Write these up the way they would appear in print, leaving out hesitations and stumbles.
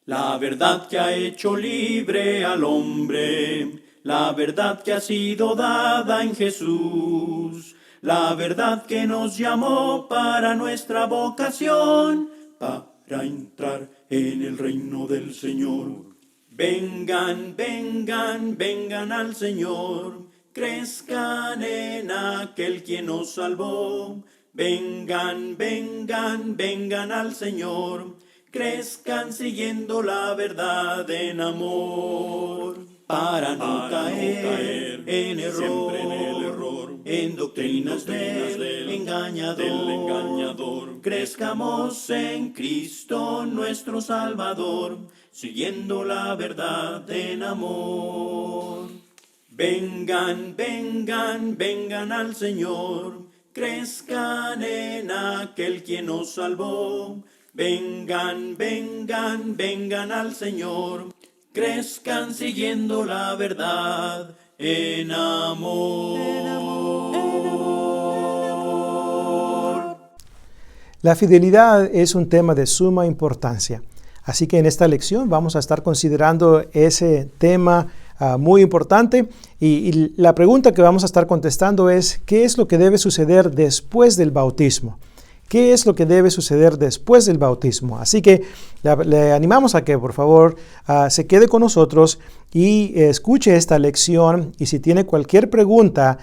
La verdad que ha hecho libre al hombre, la verdad que ha sido dada en Jesús, la verdad que nos llamó para nuestra vocación, para entrar en el reino del Señor. Vengan, vengan, vengan al Señor, crezcan en aquel quien nos salvó. Vengan, vengan, vengan al Señor, crezcan siguiendo la verdad en amor, para no caer en error, en doctrinas del engañador. Crezcamos en Cristo nuestro Salvador, siguiendo la verdad en amor. Vengan, vengan, vengan al Señor, crezcan en aquel quien nos salvó. Vengan, vengan, vengan al Señor, crezcan siguiendo la verdad en amor. La fidelidad es un tema de suma importancia. Así que en esta lección vamos a estar considerando ese tema muy importante. Y la pregunta que vamos a estar contestando es, ¿qué es lo que debe suceder después del bautismo? ¿Qué es lo que debe suceder después del bautismo? Así que le animamos a que por favor se quede con nosotros y escuche esta lección. Y si tiene cualquier pregunta,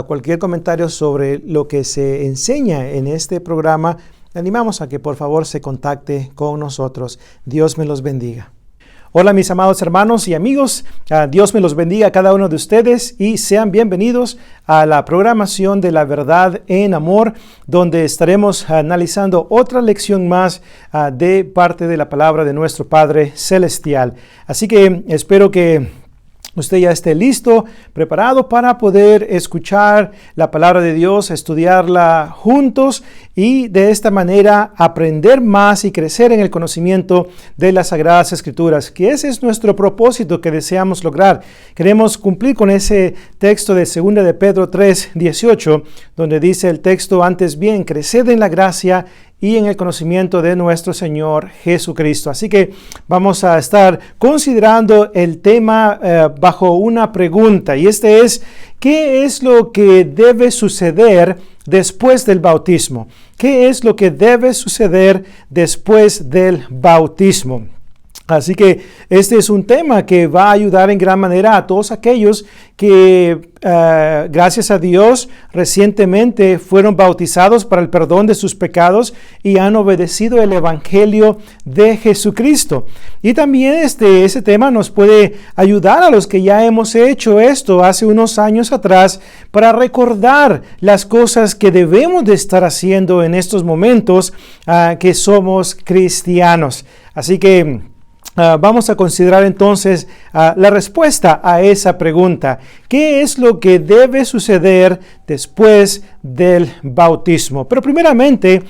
cualquier comentario sobre lo que se enseña en este programa, le animamos a que por favor se contacte con nosotros. Dios me los bendiga. Hola mis amados hermanos y amigos, Dios me los bendiga a cada uno de ustedes y sean bienvenidos a la programación de La Verdad en Amor, donde estaremos analizando otra lección más de parte de la palabra de nuestro Padre Celestial. Así que espero que usted ya esté listo, preparado para poder escuchar la palabra de Dios, estudiarla juntos y de esta manera aprender más y crecer en el conocimiento de las Sagradas Escrituras, que ese es nuestro propósito que deseamos lograr. Queremos cumplir con ese texto de 2 de Pedro 3:18, donde dice el texto: antes bien, creced en la gracia y en el conocimiento de nuestro Señor Jesucristo. Así que vamos a estar considerando el tema bajo una pregunta, y este es: ¿qué es lo que debe suceder después del bautismo? ¿Qué es lo que debe suceder después del bautismo? Así que este es un tema que va a ayudar en gran manera a todos aquellos que, gracias a Dios, recientemente fueron bautizados para el perdón de sus pecados y han obedecido el Evangelio de Jesucristo. Y también ese tema nos puede ayudar a los que ya hemos hecho esto hace unos años atrás, para recordar las cosas que debemos de estar haciendo en estos momentos que somos cristianos. Así que vamos a considerar entonces la respuesta a esa pregunta. ¿Qué es lo que debe suceder después del bautismo? Pero primeramente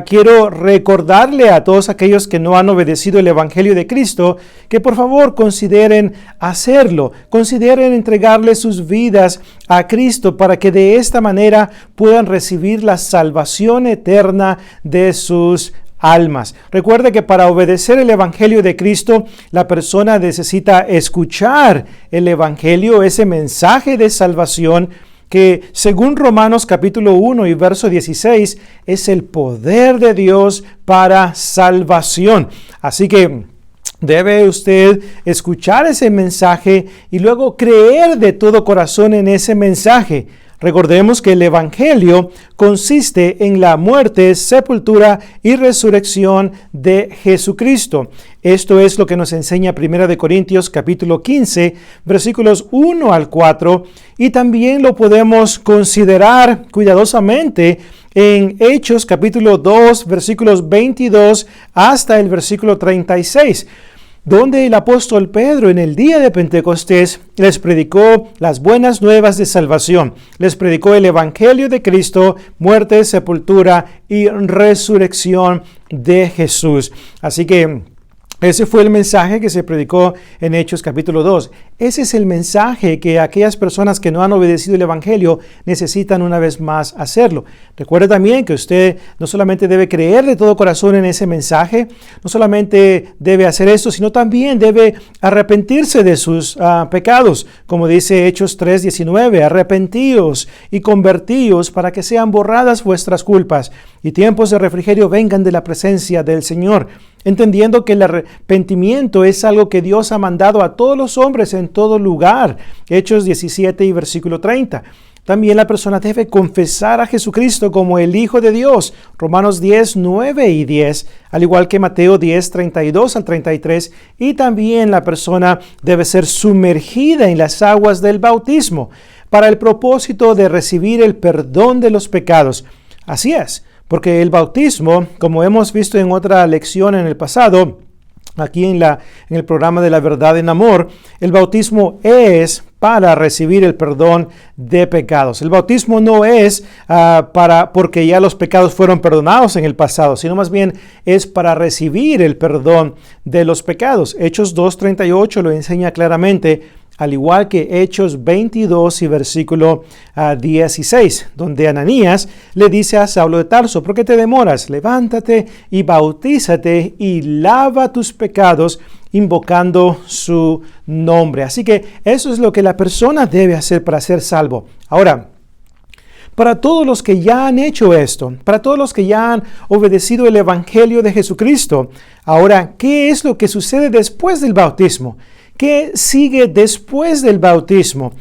quiero recordarle a todos aquellos que no han obedecido el Evangelio de Cristo que por favor consideren hacerlo, consideren entregarle sus vidas a Cristo para que de esta manera puedan recibir la salvación eterna de sus almas. Recuerde que para obedecer el Evangelio de Cristo, la persona necesita escuchar el Evangelio, ese mensaje de salvación que, según Romanos capítulo 1 y verso 16, es el poder de Dios para salvación. Así que debe usted escuchar ese mensaje y luego creer de todo corazón en ese mensaje. Recordemos que el Evangelio consiste en la muerte, sepultura y resurrección de Jesucristo. Esto es lo que nos enseña 1 Corintios capítulo 15, versículos 1 al 4, y también lo podemos considerar cuidadosamente en Hechos capítulo 2, versículos 22 hasta el versículo 36. Donde el apóstol Pedro en el día de Pentecostés les predicó las buenas nuevas de salvación. Les predicó el Evangelio de Cristo, muerte, sepultura y resurrección de Jesús. Así que Ese fue el mensaje que se predicó en Hechos capítulo 2. Ese es el mensaje que aquellas personas que no han obedecido el Evangelio necesitan una vez más hacerlo. Recuerde también que usted no solamente debe creer de todo corazón en ese mensaje, no solamente debe hacer esto, sino también debe arrepentirse de sus pecados. Como dice Hechos 3:19, arrepentíos y convertíos para que sean borradas vuestras culpas y tiempos de refrigerio vengan de la presencia del Señor. Entendiendo que el arrepentimiento es algo que Dios ha mandado a todos los hombres en todo lugar. Hechos 17 y versículo 30. También la persona debe confesar a Jesucristo como el Hijo de Dios. Romanos 10, 9 y 10, al igual que Mateo 10, 32 al 33. Y también la persona debe ser sumergida en las aguas del bautismo para el propósito de recibir el perdón de los pecados. Así es. Porque el bautismo, como hemos visto en otra lección en el pasado, aquí en el programa de la verdad en amor, el bautismo es para recibir el perdón de pecados. El bautismo no es porque ya los pecados fueron perdonados en el pasado, sino más bien es para recibir el perdón de los pecados. Hechos 2:38 lo enseña claramente, al igual que Hechos 22 y versículo 16, donde Ananías le dice a Saulo de Tarso: ¿por qué te demoras? Levántate y bautízate y lava tus pecados invocando su nombre. Así que eso es lo que la persona debe hacer para ser salvo. Ahora, para todos los que ya han hecho esto, para todos los que ya han obedecido el Evangelio de Jesucristo, ahora, ¿qué es lo que sucede después del bautismo? ¿Qué sigue después del bautismo?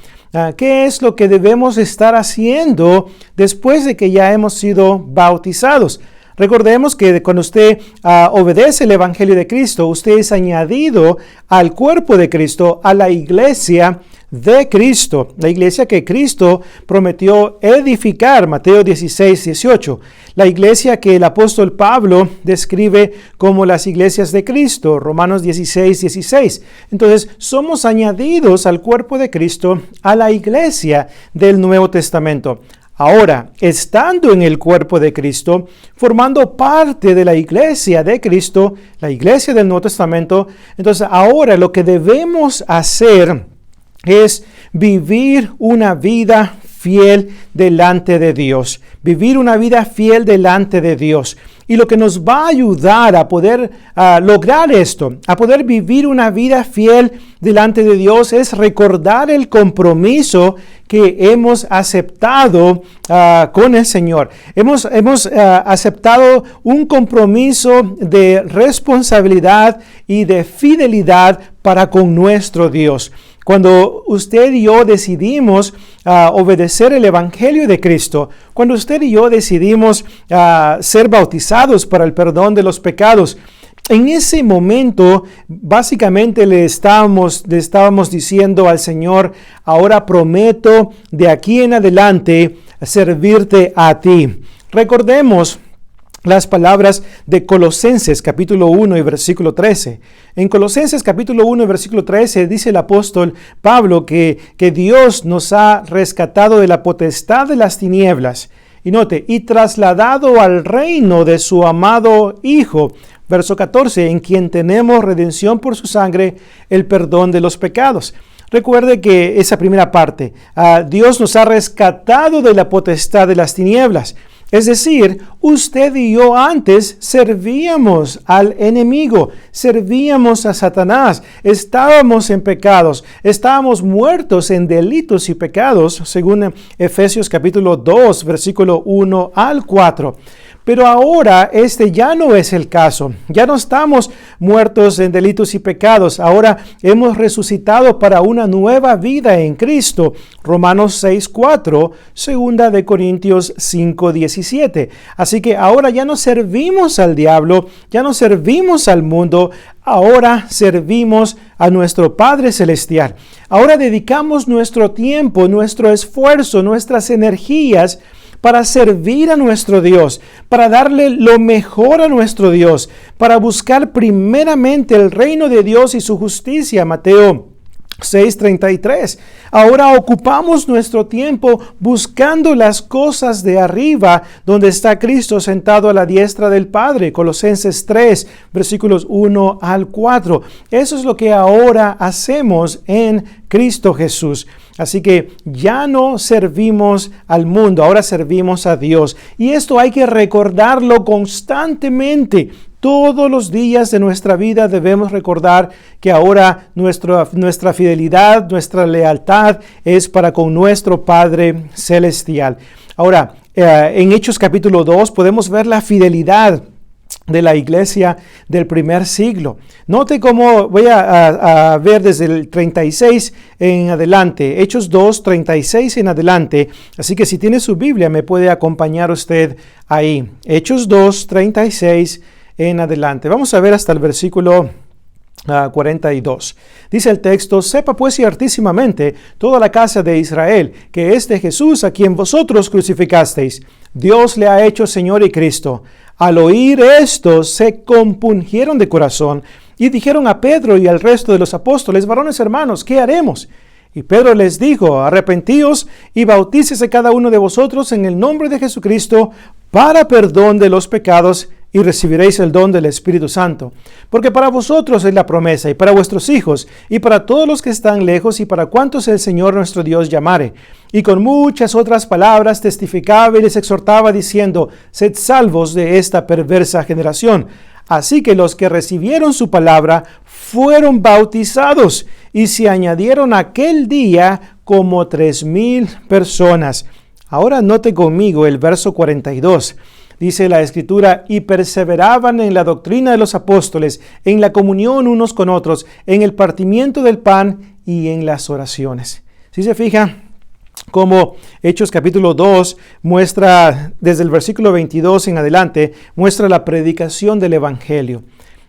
¿Qué es lo que debemos estar haciendo después de que ya hemos sido bautizados? Recordemos que cuando usted obedece el Evangelio de Cristo, usted es añadido al cuerpo de Cristo, a la iglesia de Cristo, la iglesia que Cristo prometió edificar, Mateo 16, 18. La iglesia que el apóstol Pablo describe como las iglesias de Cristo, Romanos 16, 16. Entonces, somos añadidos al cuerpo de Cristo, a la iglesia del Nuevo Testamento. Ahora, estando en el cuerpo de Cristo, formando parte de la iglesia de Cristo, la iglesia del Nuevo Testamento, entonces ahora lo que debemos hacer es vivir una vida fiel delante de Dios. Vivir una vida fiel delante de Dios. Y lo que nos va a ayudar a poder lograr esto, a poder vivir una vida fiel delante de Dios, es recordar el compromiso que hemos aceptado con el Señor. Hemos aceptado un compromiso de responsabilidad y de fidelidad para con nuestro Dios. Cuando usted y yo decidimos obedecer el Evangelio de Cristo, cuando usted y yo decidimos ser bautizados para el perdón de los pecados, en ese momento básicamente le estábamos diciendo al Señor: ahora prometo de aquí en adelante servirte a ti. Recordemos las palabras de Colosenses capítulo 1 y versículo 13. En Colosenses capítulo 1 y versículo 13 dice el apóstol Pablo que Dios nos ha rescatado de la potestad de las tinieblas. Y note, y trasladado al reino de su amado Hijo. Verso 14, en quien tenemos redención por su sangre, el perdón de los pecados. Recuerde que esa primera parte, Dios nos ha rescatado de la potestad de las tinieblas. Es decir, usted y yo antes servíamos al enemigo, servíamos a Satanás, estábamos en pecados, estábamos muertos en delitos y pecados, según Efesios capítulo 2, versículo 1 al 4. Pero ahora este ya no es el caso. Ya no estamos muertos en delitos y pecados. Ahora hemos resucitado para una nueva vida en Cristo. Romanos 6:4, 2 de Corintios 5:17. Así que ahora ya no servimos al diablo, ya no servimos al mundo. Ahora servimos a nuestro Padre Celestial. Ahora dedicamos nuestro tiempo, nuestro esfuerzo, nuestras energías para servir a nuestro Dios, para darle lo mejor a nuestro Dios, para buscar primeramente el reino de Dios y su justicia. Mateo 6:33. Ahora ocupamos nuestro tiempo buscando las cosas de arriba, donde está Cristo sentado a la diestra del Padre. Colosenses 3, versículos 1 al 4. Eso es lo que ahora hacemos en Cristo Jesús. Así que ya no servimos al mundo, ahora servimos a Dios. Y esto hay que recordarlo constantemente. Todos los días de nuestra vida debemos recordar que ahora nuestra fidelidad, nuestra lealtad es para con nuestro Padre Celestial. Ahora, en Hechos capítulo 2 podemos ver la fidelidad de la iglesia del primer siglo. Note cómo voy a ver desde el 36 en adelante, Hechos 2, 36 en adelante. Así que si tiene su Biblia me puede acompañar usted ahí. Hechos 2, 36 en adelante. Vamos a ver hasta el versículo 42. Dice el texto: sepa pues ciertísimamente toda la casa de Israel que este Jesús a quien vosotros crucificasteis, Dios le ha hecho Señor y Cristo. Al oír esto se compungieron de corazón y dijeron a Pedro y al resto de los apóstoles: varones hermanos, ¿qué haremos? Y Pedro les dijo: arrepentíos y bautícese cada uno de vosotros en el nombre de Jesucristo para perdón de los pecados, y recibiréis el don del Espíritu Santo. Porque para vosotros es la promesa, y para vuestros hijos, y para todos los que están lejos, y para cuantos el Señor nuestro Dios llamare. Y con muchas otras palabras testificaba y les exhortaba, diciendo: sed salvos de esta perversa generación. Así que los que recibieron su palabra fueron bautizados, y se añadieron aquel día como 3,000 personas. Ahora note conmigo el verso 42. Dice la Escritura: y perseveraban en la doctrina de los apóstoles, en la comunión unos con otros, en el partimiento del pan y en las oraciones. ¿Sí se fija cómo Hechos capítulo 2 muestra, desde el versículo 22 en adelante, muestra la predicación del Evangelio?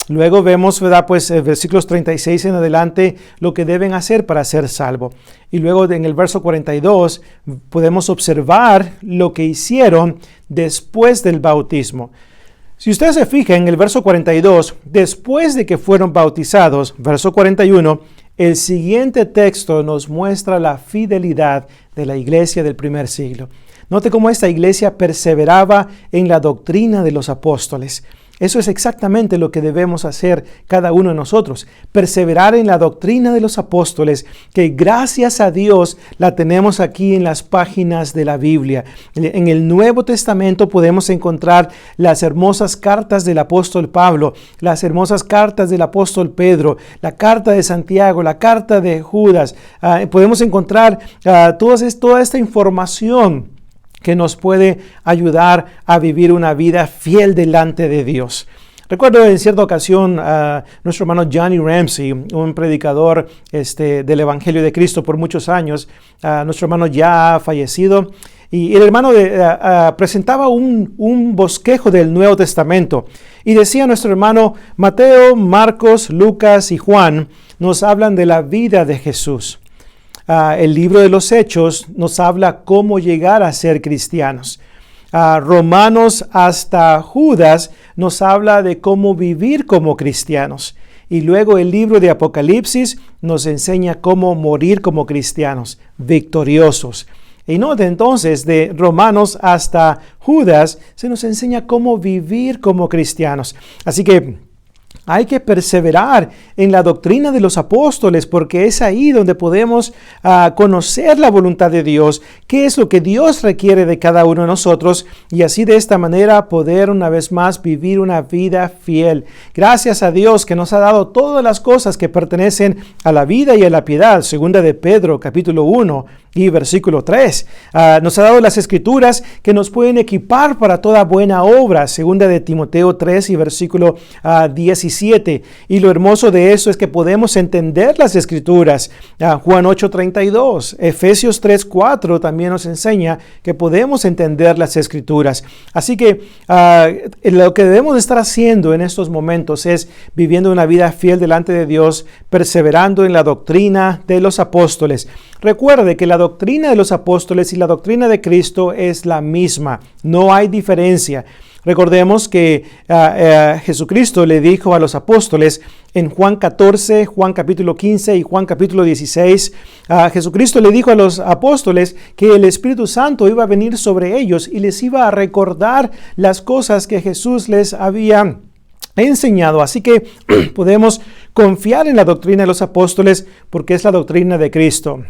Luego vemos, ¿verdad?, pues versículos 36 en adelante, lo que deben hacer para ser salvo. Y luego en el verso 42 podemos observar lo que hicieron después del bautismo. Si usted se fija en el verso 42, después de que fueron bautizados, verso 41, el siguiente texto nos muestra la fidelidad de la iglesia del primer siglo. Note cómo esta iglesia perseveraba en la doctrina de los apóstoles. Eso es exactamente lo que debemos hacer cada uno de nosotros, perseverar en la doctrina de los apóstoles, que gracias a Dios la tenemos aquí en las páginas de la Biblia. En el Nuevo Testamento podemos encontrar las hermosas cartas del apóstol Pablo, las hermosas cartas del apóstol Pedro, la carta de Santiago, la carta de Judas. Podemos encontrar toda esta información que nos puede ayudar a vivir una vida fiel delante de Dios. Recuerdo en cierta ocasión a nuestro hermano Johnny Ramsey, un predicador del Evangelio de Cristo por muchos años. Nuestro hermano ya ha fallecido. Y el hermano presentaba un bosquejo del Nuevo Testamento. Y decía nuestro hermano: Mateo, Marcos, Lucas y Juan nos hablan de la vida de Jesús. El libro de los Hechos nos habla cómo llegar a ser cristianos. Romanos hasta Judas nos habla de cómo vivir como cristianos. Y luego el libro de Apocalipsis nos enseña cómo morir como cristianos, victoriosos. Y note entonces, de Romanos hasta Judas se nos enseña cómo vivir como cristianos. Así que hay que perseverar en la doctrina de los apóstoles, porque es ahí donde podemos conocer la voluntad de Dios, qué es lo que Dios requiere de cada uno de nosotros, y así de esta manera poder una vez más vivir una vida fiel. Gracias a Dios que nos ha dado todas las cosas que pertenecen a la vida y a la piedad. Segunda de Pedro, capítulo 1 y versículo 3. Nos ha dado las escrituras que nos pueden equipar para toda buena obra. Segunda de Timoteo 3 y versículo 17. Y lo hermoso de eso es que podemos entender las escrituras. Juan 8:32, Efesios 3:4 también nos enseña que podemos entender las escrituras. Así que lo que debemos estar haciendo en estos momentos es viviendo una vida fiel delante de Dios, perseverando en la doctrina de los apóstoles. Recuerde que la doctrina de los apóstoles y la doctrina de Cristo es la misma, no hay diferencia. Recordemos que Jesucristo le dijo a los apóstoles en Juan 14, Juan capítulo 15 y Juan capítulo 16, Jesucristo le dijo a los apóstoles que el Espíritu Santo iba a venir sobre ellos y les iba a recordar las cosas que Jesús les había enseñado. Así que podemos confiar en la doctrina de los apóstoles porque es la doctrina de Cristo.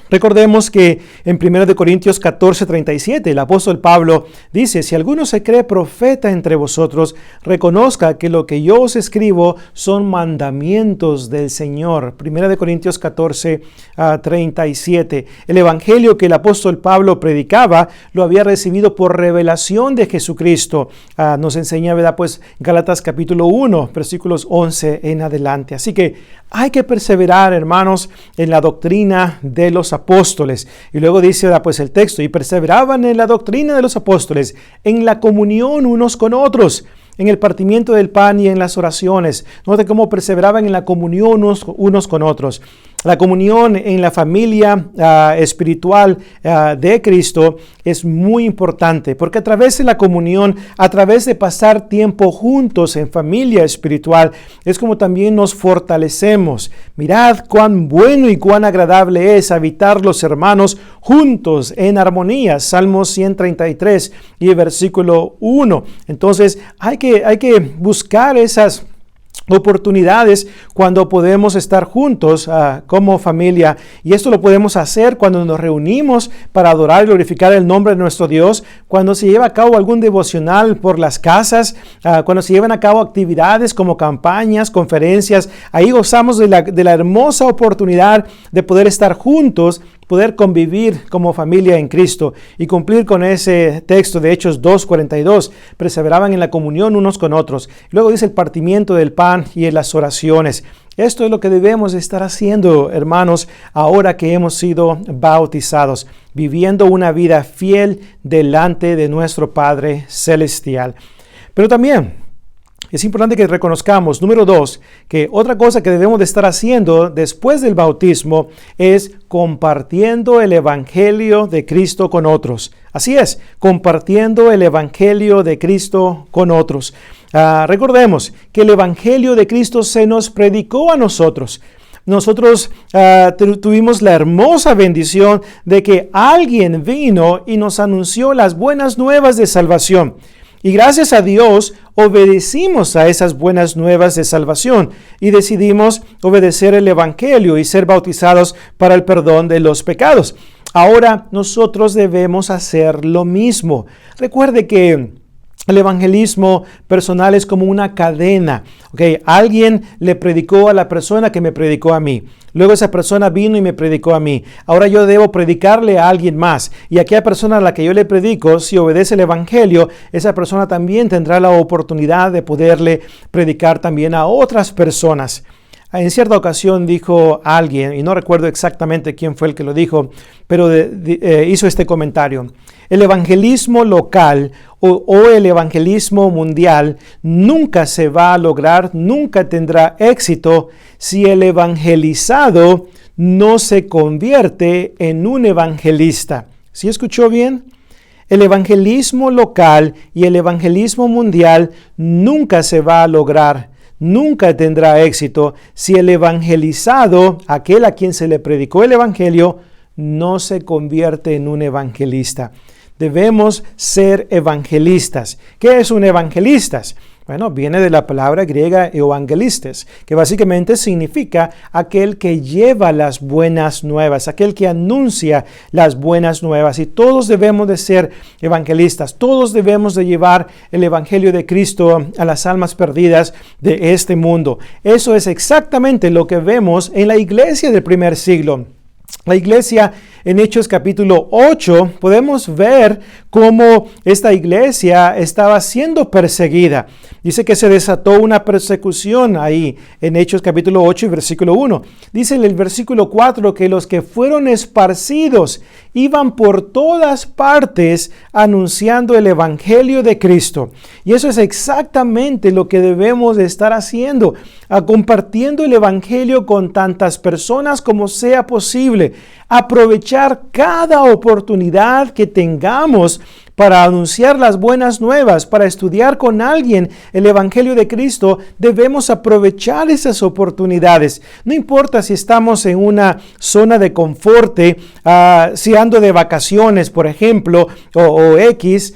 Recordemos que en 1 Corintios 14:37 el apóstol Pablo dice: si alguno se cree profeta entre vosotros, reconozca que lo que yo os escribo son mandamientos del Señor. 1 Corintios 14:37. El evangelio que el apóstol Pablo predicaba lo había recibido por revelación de Jesucristo. Nos enseña, ¿verdad? Pues Gálatas capítulo 1, versículos 11 en adelante. Así que hay que perseverar, hermanos, en la doctrina de los apóstoles. Y luego dice, pues el texto, y perseveraban en la doctrina de los apóstoles, en la comunión unos con otros, en el partimiento del pan y en las oraciones. Note cómo perseveraban en la comunión unos con otros. La comunión en la familia espiritual de Cristo es muy importante, porque a través de la comunión, a través de pasar tiempo juntos en familia espiritual, es como también nos fortalecemos. Mirad cuán bueno y cuán agradable es habitar los hermanos juntos en armonía. Salmo 133 y versículo 1. Entonces hay que buscar esas oportunidades cuando podemos estar juntos como familia, y esto lo podemos hacer cuando nos reunimos para adorar y glorificar el nombre de nuestro Dios, cuando se lleva a cabo algún devocional por las casas, cuando se llevan a cabo actividades como campañas, conferencias. Ahí gozamos de la hermosa oportunidad de poder estar juntos, poder convivir como familia en Cristo y cumplir con ese texto de Hechos 2:42, perseveraban en la comunión unos con otros. Luego dice el partimiento del pan y en las oraciones. Esto es lo que debemos estar haciendo, hermanos, ahora que hemos sido bautizados, viviendo una vida fiel delante de nuestro Padre Celestial. Pero también es importante que reconozcamos, número 2, que otra cosa que debemos de estar haciendo después del bautismo es compartiendo el Evangelio de Cristo con otros. Así es, compartiendo el Evangelio de Cristo con otros. Recordemos que el Evangelio de Cristo se nos predicó a nosotros. Nosotros tuvimos la hermosa bendición de que alguien vino y nos anunció las buenas nuevas de salvación. Y gracias a Dios obedecimos a esas buenas nuevas de salvación y decidimos obedecer el Evangelio y ser bautizados para el perdón de los pecados. Ahora nosotros debemos hacer lo mismo. Recuerde que el evangelismo personal es como una cadena. Alguien le predicó a la persona que me predicó a mí. Luego esa persona vino y me predicó a mí. Ahora yo debo predicarle a alguien más. Y aquella persona a la que yo le predico, si obedece el evangelio, esa persona también tendrá la oportunidad de poderle predicar también a otras personas. En cierta ocasión dijo alguien, y no recuerdo exactamente quién fue el que lo dijo, pero hizo este comentario: el evangelismo local o el evangelismo mundial nunca se va a lograr, nunca tendrá éxito si el evangelizado no se convierte en un evangelista. ¿Sí escuchó bien? El evangelismo local y el evangelismo mundial nunca se va a lograr, nunca tendrá éxito si el evangelizado, aquel a quien se le predicó el evangelio, no se convierte en un evangelista. Debemos ser evangelistas. ¿Qué es un evangelista? Bueno, viene de la palabra griega evangelistes, que básicamente significa aquel que lleva las buenas nuevas, aquel que anuncia las buenas nuevas. Y todos debemos de ser evangelistas, todos debemos de llevar el evangelio de Cristo a las almas perdidas de este mundo. Eso es exactamente lo que vemos en la iglesia del primer siglo. La iglesia en Hechos capítulo 8 podemos ver cómo esta iglesia estaba siendo perseguida. Dice que se desató una persecución ahí en Hechos capítulo 8 y versículo 1. Dice en el versículo 4 que los que fueron esparcidos iban por todas partes anunciando el evangelio de Cristo. Y eso es exactamente lo que debemos de estar haciendo, compartiendo el evangelio con tantas personas como sea posible. Aprovechar cada oportunidad que tengamos para anunciar las buenas nuevas, para estudiar con alguien el Evangelio de Cristo, debemos aprovechar esas oportunidades. No importa si estamos en una zona de confort, si ando de vacaciones, por ejemplo, o X,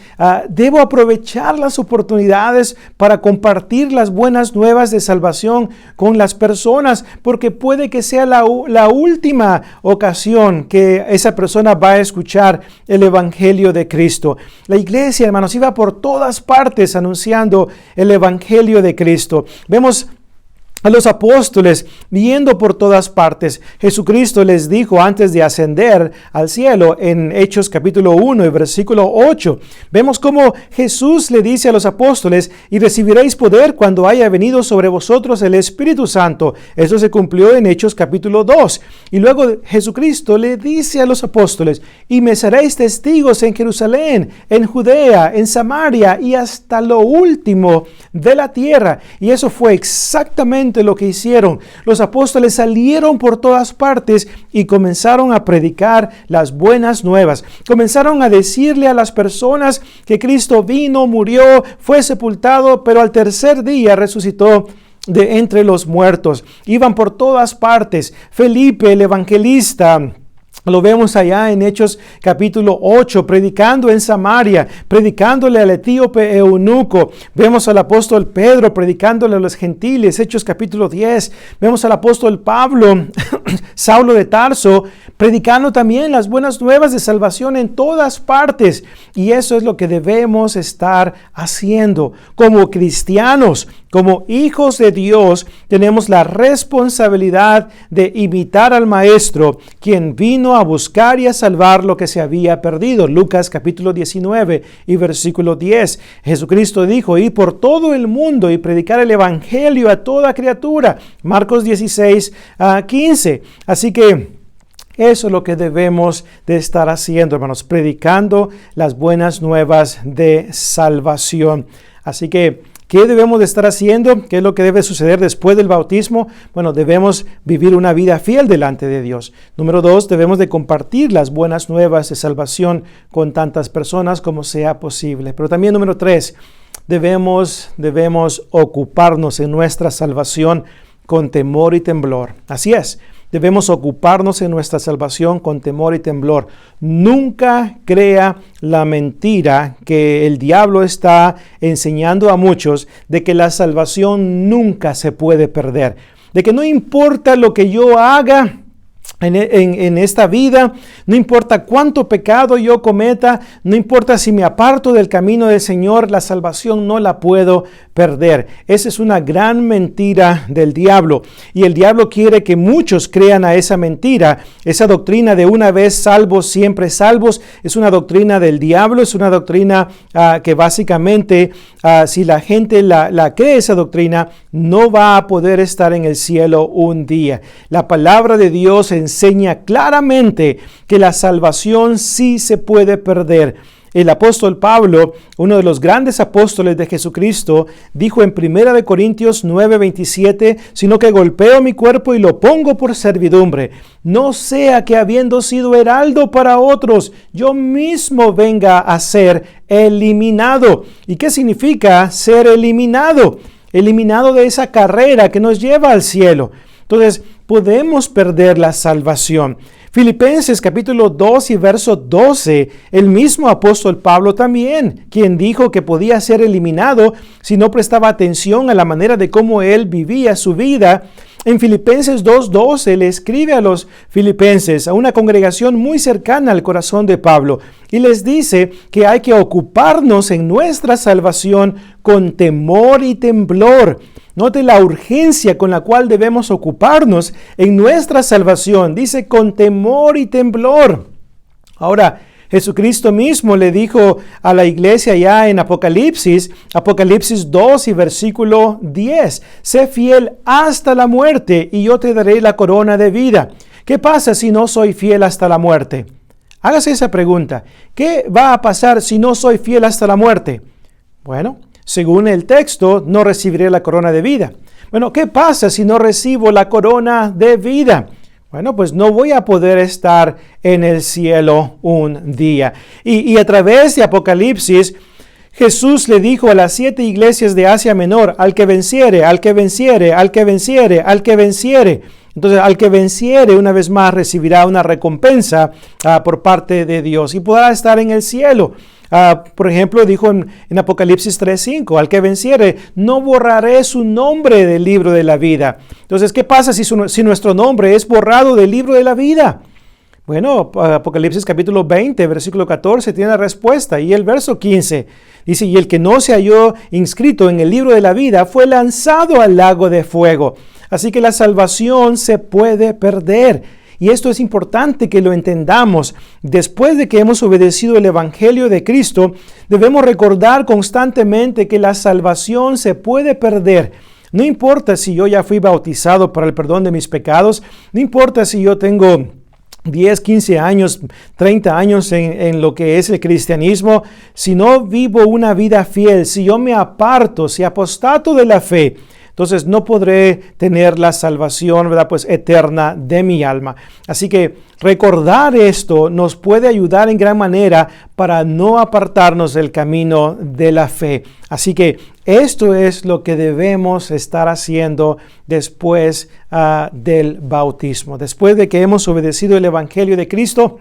debo aprovechar las oportunidades para compartir las buenas nuevas de salvación con las personas, porque puede que sea la última ocasión que esa persona va a escuchar el Evangelio de Cristo. La iglesia, hermanos, iba por todas partes anunciando el Evangelio de Cristo. Vemos a los apóstoles yendo por todas partes. Jesucristo les dijo antes de ascender al cielo en Hechos capítulo 1 y versículo 8. Vemos cómo Jesús le dice a los apóstoles: y recibiréis poder cuando haya venido sobre vosotros el Espíritu Santo. Eso se cumplió en Hechos capítulo 2. Y luego Jesucristo le dice a los apóstoles: y me seréis testigos en Jerusalén, en Judea, en Samaria y hasta lo último de la tierra. Y eso fue exactamente lo que hicieron. Los apóstoles salieron por todas partes y comenzaron a predicar las buenas nuevas. Comenzaron a decirle a las personas que Cristo vino, murió, fue sepultado, pero al tercer día resucitó de entre los muertos. Iban por todas partes. Felipe, el evangelista, lo vemos allá en Hechos capítulo 8, predicando en Samaria, predicándole al etíope eunuco. Vemos al apóstol Pedro predicándole a los gentiles, Hechos capítulo 10. Vemos al apóstol Pablo, Saulo de Tarso, predicando también las buenas nuevas de salvación en todas partes. Y eso es lo que debemos estar haciendo. Como cristianos, como hijos de Dios, tenemos la responsabilidad de imitar al Maestro, quien vino a buscar y a salvar lo que se había perdido. Lucas capítulo 19 y versículo 10. Jesucristo dijo: ir por todo el mundo y predicar el Evangelio a toda criatura. Marcos 16 a 15. Así que eso es lo que debemos de estar haciendo, hermanos, predicando las buenas nuevas de salvación. Así que, ¿qué debemos de estar haciendo? ¿Qué es lo que debe suceder después del bautismo? Bueno, debemos vivir una vida fiel delante de Dios. Número 2, debemos de compartir las buenas nuevas de salvación con tantas personas como sea posible. Pero también número 3, debemos ocuparnos en nuestra salvación con temor y temblor. Así es. Debemos ocuparnos en nuestra salvación con temor y temblor. Nunca crea la mentira que el diablo está enseñando a muchos de que la salvación nunca se puede perder. De que no importa lo que yo haga en esta vida, no importa cuánto pecado yo cometa, no importa si me aparto del camino del Señor, la salvación no la puedo perder. Esa es una gran mentira del diablo, y el diablo quiere que muchos crean a esa mentira. Esa doctrina de una vez salvos, siempre salvos, es una doctrina del diablo, es una doctrina que básicamente, si la gente la cree esa doctrina, no va a poder estar en el cielo un día. La palabra de Dios enseña claramente que la salvación sí se puede perder. El apóstol Pablo, uno de los grandes apóstoles de Jesucristo, dijo en 1 Corintios 9:27, sino que golpeo mi cuerpo y lo pongo por servidumbre, no sea que habiendo sido heraldo para otros, yo mismo venga a ser eliminado. ¿Y qué significa ser eliminado? Eliminado de esa carrera que nos lleva al cielo. Entonces, podemos perder la salvación. Filipenses capítulo 2 y verso 12, el mismo apóstol Pablo también, quien dijo que podía ser eliminado si no prestaba atención a la manera de cómo él vivía su vida. En Filipenses 2:12 le escribe a los filipenses, a una congregación muy cercana al corazón de Pablo, y les dice que hay que ocuparnos en nuestra salvación con temor y temblor. Note la urgencia con la cual debemos ocuparnos en nuestra salvación. Dice con temor y temblor. Ahora, Jesucristo mismo le dijo a la iglesia ya en Apocalipsis 2 y versículo 10, sé fiel hasta la muerte y yo te daré la corona de vida. ¿Qué pasa si no soy fiel hasta la muerte? Hágase esa pregunta. ¿Qué va a pasar si no soy fiel hasta la muerte? Bueno, según el texto, no recibiré la corona de vida. Bueno, ¿qué pasa si no recibo la corona de vida? bueno, pues no voy a poder estar en el cielo un día. Y a través de Apocalipsis, Jesús le dijo a las 7 iglesias de Asia Menor, al que venciere, al que venciere, al que venciere, al que venciere. Entonces, al que venciere, una vez más, recibirá una recompensa por parte de Dios y podrá estar en el cielo. Por ejemplo, dijo en Apocalipsis 3:5, al que venciere, no borraré su nombre del libro de la vida. Entonces, ¿qué pasa si nuestro nombre es borrado del libro de la vida? Bueno, Apocalipsis capítulo 20, versículo 14, tiene la respuesta. Y el verso 15 dice, y el que no se halló inscrito en el libro de la vida fue lanzado al lago de fuego. Así que la salvación se puede perder. Y esto es importante que lo entendamos. Después de que hemos obedecido el Evangelio de Cristo, debemos recordar constantemente que la salvación se puede perder. No importa si yo ya fui bautizado para el perdón de mis pecados, no importa si yo tengo 10, 15 años, 30 años en lo que es el cristianismo, si no vivo una vida fiel, si yo me aparto, si apostato de la fe, entonces no podré tener la salvación, ¿verdad? Pues eterna de mi alma. Así que recordar esto nos puede ayudar en gran manera para no apartarnos del camino de la fe. Así que esto es lo que debemos estar haciendo después del bautismo. Después de que hemos obedecido el Evangelio de Cristo,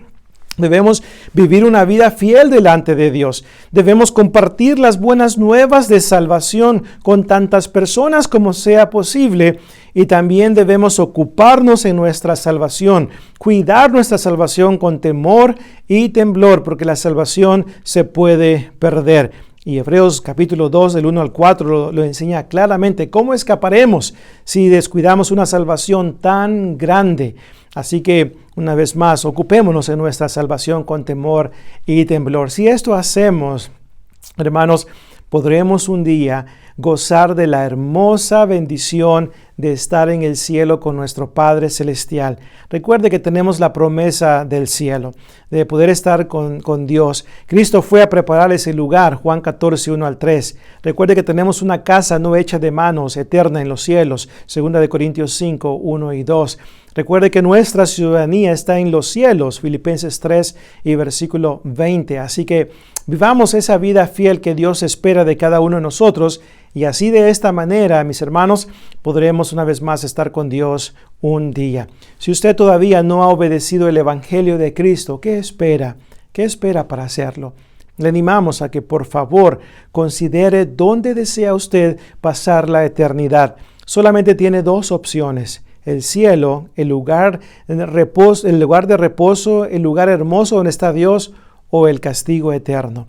debemos vivir una vida fiel delante de Dios. Debemos compartir las buenas nuevas de salvación con tantas personas como sea posible. Y también debemos ocuparnos en nuestra salvación, cuidar nuestra salvación con temor y temblor, porque la salvación se puede perder. Y Hebreos capítulo 2, del 1 al 4, lo enseña claramente cómo escaparemos si descuidamos una salvación tan grande. Así que, una vez más, ocupémonos en nuestra salvación con temor y temblor. Si esto hacemos, hermanos, podremos un día gozar de la hermosa bendición de estar en el cielo con nuestro Padre Celestial. Recuerde que tenemos la promesa del cielo, de poder estar con Dios. Cristo fue a preparar ese lugar, Juan 14, 1 al 3. Recuerde que tenemos una casa no hecha de manos, eterna en los cielos, 2 Corintios 5, 1 y 2. Recuerde que nuestra ciudadanía está en los cielos, Filipenses 3 y versículo 20. Así que vivamos esa vida fiel que Dios espera de cada uno de nosotros. Y así de esta manera, mis hermanos, podremos una vez más estar con Dios un día. Si usted todavía no ha obedecido el Evangelio de Cristo, ¿qué espera? ¿Qué espera para hacerlo? Le animamos a que por favor considere dónde desea usted pasar la eternidad. Solamente tiene dos opciones. El cielo, el lugar de reposo, el lugar hermoso donde está Dios, o el castigo eterno.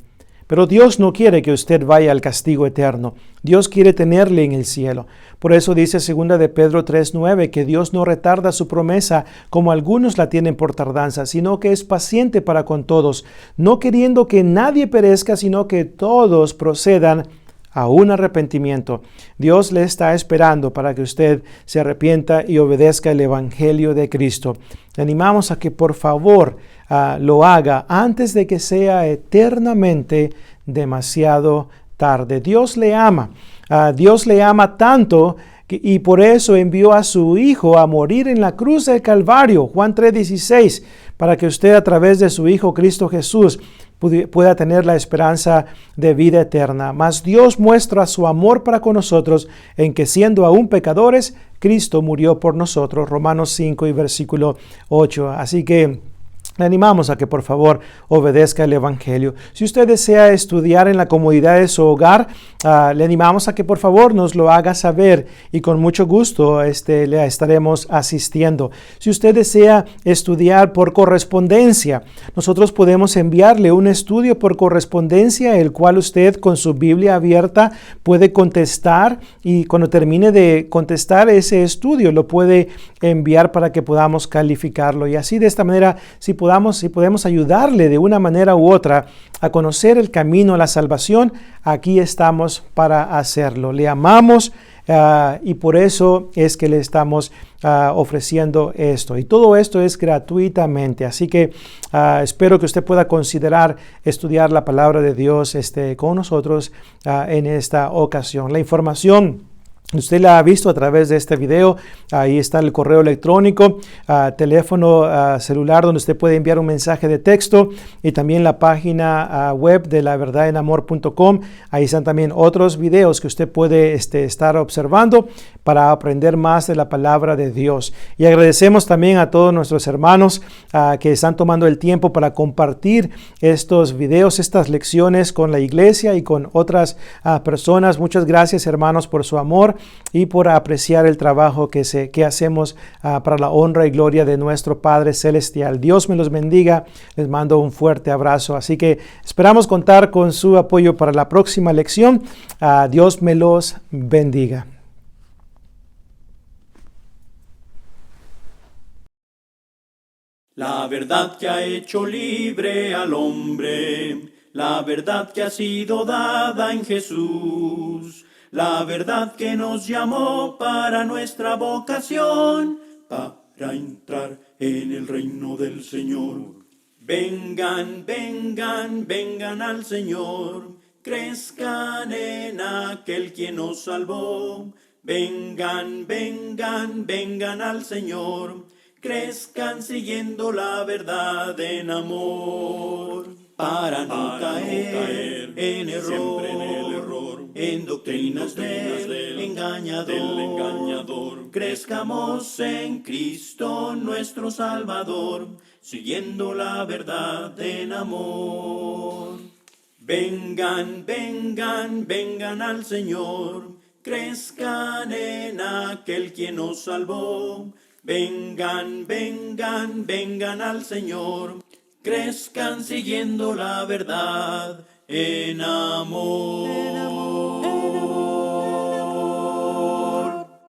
Pero Dios no quiere que usted vaya al castigo eterno. Dios quiere tenerle en el cielo. Por eso dice 2 de Pedro 3:9 que Dios no retarda su promesa como algunos la tienen por tardanza, sino que es paciente para con todos, no queriendo que nadie perezca, sino que todos procedan a un arrepentimiento. Dios le está esperando para que usted se arrepienta y obedezca el Evangelio de Cristo. Le animamos a que por favor lo haga antes de que sea eternamente demasiado tarde. Dios le ama. Dios le ama tanto y por eso envió a su Hijo a morir en la cruz del Calvario, Juan 3:16, para que usted a través de su Hijo Cristo Jesús pueda tener la esperanza de vida eterna. Mas Dios muestra su amor para con nosotros en que siendo aún pecadores, Cristo murió por nosotros. Romanos 5 y versículo 8. Así que le animamos a que por favor obedezca el Evangelio. Si usted desea estudiar en la comodidad de su hogar, le animamos a que por favor nos lo haga saber y con mucho gusto le estaremos asistiendo. Si usted desea estudiar por correspondencia, nosotros podemos enviarle un estudio por correspondencia, el cual usted con su Biblia abierta puede contestar y cuando termine de contestar ese estudio lo puede enviar para que podamos calificarlo. Y así de esta manera, si podemos ayudarle de una manera u otra a conocer el camino a la salvación, aquí estamos para hacerlo. Le amamos y por eso es que le estamos ofreciendo esto. Y todo esto es gratuitamente. Así que espero que usted pueda considerar estudiar la palabra de Dios con nosotros en esta ocasión. La información Usted la ha visto a través de este video. Ahí está el correo electrónico, teléfono celular donde usted puede enviar un mensaje de texto, y también la página web de laverdadenamor.com. Ahí están también otros videos que usted puede estar observando para aprender más de la palabra de Dios. Y agradecemos también a todos nuestros hermanos que están tomando el tiempo para compartir estos videos, estas lecciones con la iglesia y con otras personas. Muchas gracias, hermanos, por su amor y por apreciar el trabajo que hacemos para la honra y gloria de nuestro Padre Celestial. Dios me los bendiga. Les mando un fuerte abrazo. Así que esperamos contar con su apoyo para la próxima lección. Dios me los bendiga. La verdad que ha hecho libre al hombre, la verdad que ha sido dada en Jesús, la verdad que nos llamó para nuestra vocación, para entrar en el reino del Señor. Vengan, vengan, vengan al Señor, crezcan en aquel quien nos salvó. Vengan, vengan, vengan al Señor, crezcan siguiendo la verdad en amor, para no caer en error, siempre en el error, en doctrinas del engañador. Crezcamos en Cristo nuestro Salvador, siguiendo la verdad en amor. Vengan, vengan, vengan al Señor, crezcan en aquel quien nos salvó. Vengan, vengan, vengan al Señor, crezcan siguiendo la verdad en amor.